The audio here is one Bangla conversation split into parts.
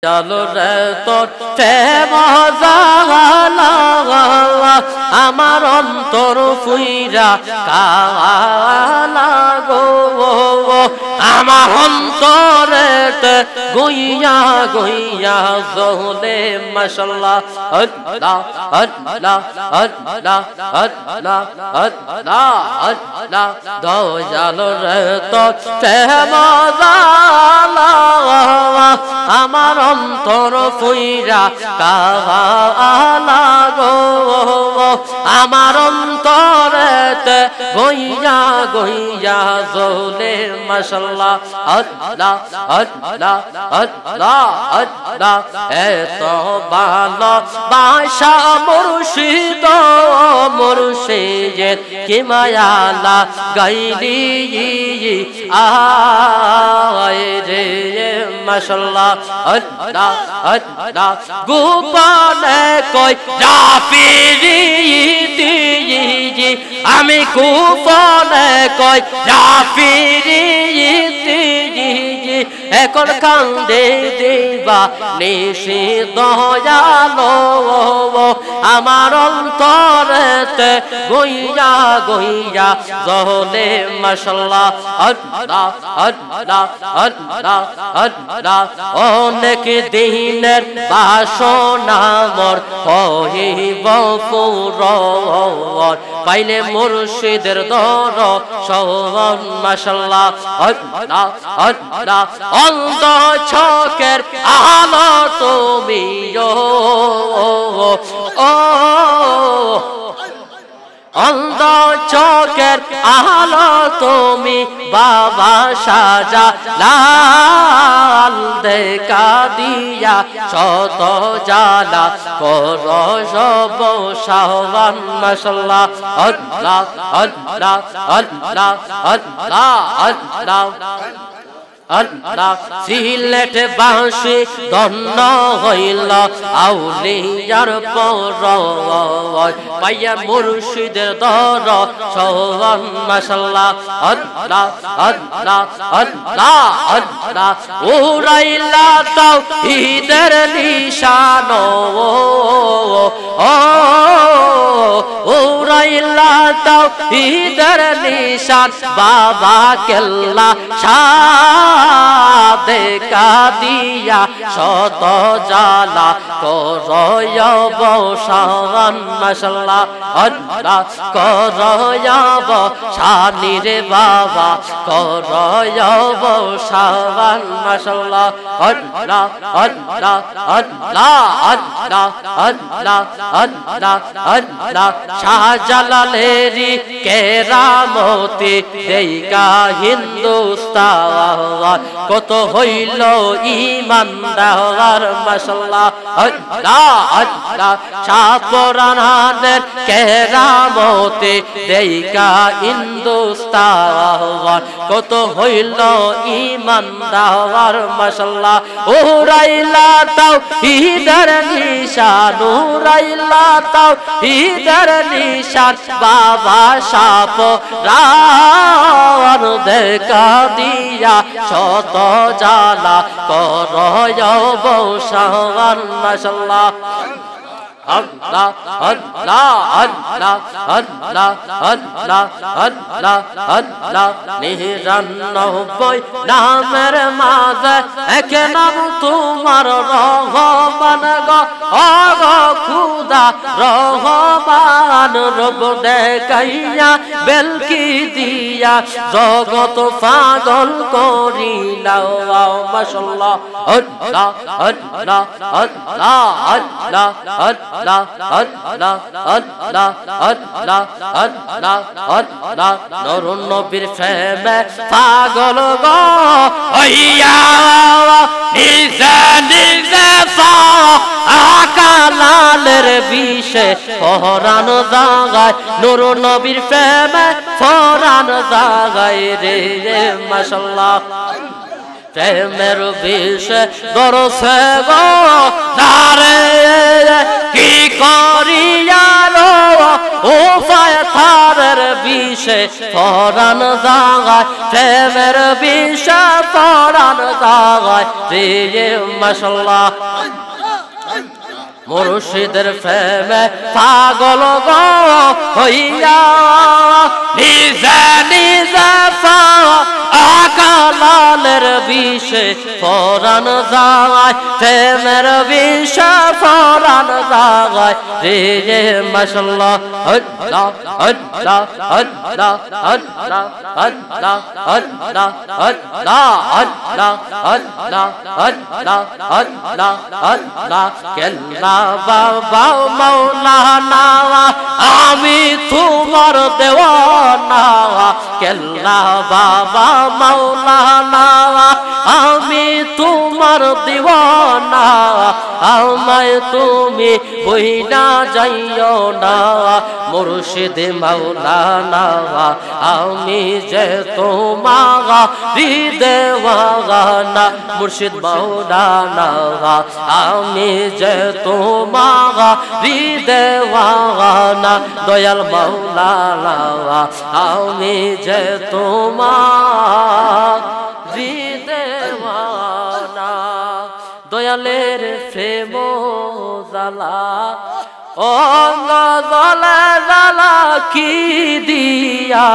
চলো রে তোর মজা আমার অন্তর ফুইরা কালা গো আমার অন্তরে গইয়া গইয়া জলে মাশাআল্লাহ আল্লাহ আল্লাহ আল্লাহ আল্লাহ আল্লাহ আল্লাহ দয়াল রে তোর মজা আমার অন্তর ফুইরা কালা গো আমার অন্তরেতে গইয়া গইয়া জলে মাশাআল্লাহ আল্লাহ আল্লাহ আল্লাহ আল্লাহ এত ভালো বাসা মুর্শিদ মুর্শিদ কি মায়ালা গাইলি আয় রে মাশাআল্লাহ আল্লাহ আল্লাহ গোপনে কই রাফিরি দিজি আমি গোপনে কই রাফিরি দিজি এখন কান্দে দেবা নিশি দয়ালো আমার অন্তরেতে গইয়া গইয়া জলে মাশাআল্লাহ আল্লাহ আল্লাহ আল্লাহ আল্লাহ অনেক দিনের বাসনা মোর কহিব পুরন পাইলে মুর্শিদের দর্শন মাশাআল্লাহ আল্লাহ আল্লাহ অন্ধ চোখের আলো তুমি অন্ধ চোখের আলো তুমি বাবা সাজা লাল দেখা দিয়া শত জালা করো সব শাহবান মাশাআল্লাহ আল্লাহ আল্লাহ আল্লাহ আল্লাহ আল্লাহ আল্লাহ সিলেট বাসী ধন্য হইল আউলিয়ার পর পাইয়া মুর্শিদের দর্শন মাশাআল্লাহ আল্লাহ আল্লাহ আল্লাহ আল্লাহ উড়াইলা তাওহীদের নিশান উড়াইলা তাওহীদের নিশান বাবা কেল্লা দেখা দিয়া শত জালা করয়ব শান মাশাআল্লাহ আল্লাহ করয়ব শানি রে বাবা করয়ব শান মাশাআল্লাহ আল্লাহ আল্লাহ আল্লাহ আল্লাহ আল্লাহ আল্লাহ আল্লাহ শাহজালালেরি কেরামতি দেইকা হিন্দুস্তান কত হইল ঈমানদার মাশাআল্লাহ আল্লাহ আল্লাহ শাহপরানের কেরামতে দেইকা হিন্দুস্তান কত হইল ঈমানদার মাশাআল্লাহ উড়াইলা তাওহীদের নিশান উড়াইলা তাওহীদের নিশান বাবা শাহপরান দেখা দিয়া শত জালা করয়ব শান মাশাআল্লাহ আল্লাহ আল্লাহ আল্লাহ আল্লাহ আল্লাহ আল্লাহ আল্লাহ ৯৯ নামের মাঝে এক নাম তোমার রহমান গো খুদা রহমান রব দেখাইয়া বেলকি দিয়া জগৎ পাগল করিলাও মাশাআল্লাহ আল্লাহ আল্লাহ আল্লাহ আল্লাহ আল্লাহ আল্লাহ আল্লাহ আল্লাহ আল্লাহ আল্লাহ নূর নবীর প্রেমে পাগল গো হইয়া নিজে নিজে আকালালের বিষে পরাণ জাগায় নূর নবীর প্রেমে পরাণ জাগায় রে মাশাআল্লাহ প্রেমের বিষে দরসে গো তারে কি করিয়া ও ফায়তারের বিষ বিষে পরাণ জাগায় প্রেমের বিষে পরাণ জাগায় রে মাশাআল্লাহ মুর্শিদের প্রেমে পাগল গো হইয়া নিজে নিজে আকালের বিষে পরাণ জাগায় প্রেমের বিষে পরাণ জাগায় রে মাশাআল্লাহ আল্লাহ আল্লাহ আল্লাহ আল্লাহ আল্লাহ আল্লাহ আল্লাহ আল্লাহ আল্লাহ আল্লাহ আল্লাহ আল্লাহ কেল্লা বাবা মাওলানা আমি তোমার দেওয়ানা কেল্লা বাবা মাওলানা আমি তোমার দিওয়ানা আমায় তুমি বইনা যাইও না মুর্শিদ মাওলানা আমি যে তোমার দেওয়ানা মুর্শিদ মাওলানা আমি যে তোমার দেওয়ানা দয়াল মাওলানা আমি যে তোমার দেওয়ানা দয়ালের প্রেম জ্বালা অঙ্গ জ্বলে জ্বালা কি দিয়া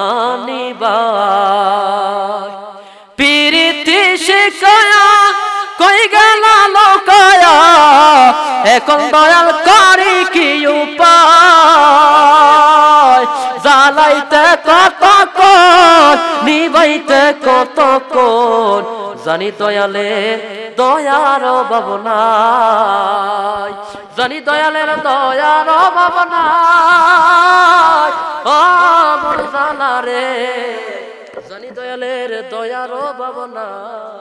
আনিবা প্রীতি শিখায়া কই গেল লোকায়া এখন দয়াল করি কি উপায় জ্বালাইতে কতক্ষণ নিবাইতে কতক্ষণ জানি দয়ালের দয়ার অভাব নাই জানি দয়ালের দয়ার অভাব নাই ও মোর জানা রে জানি দয়ালের দয়ার অভাব নাই।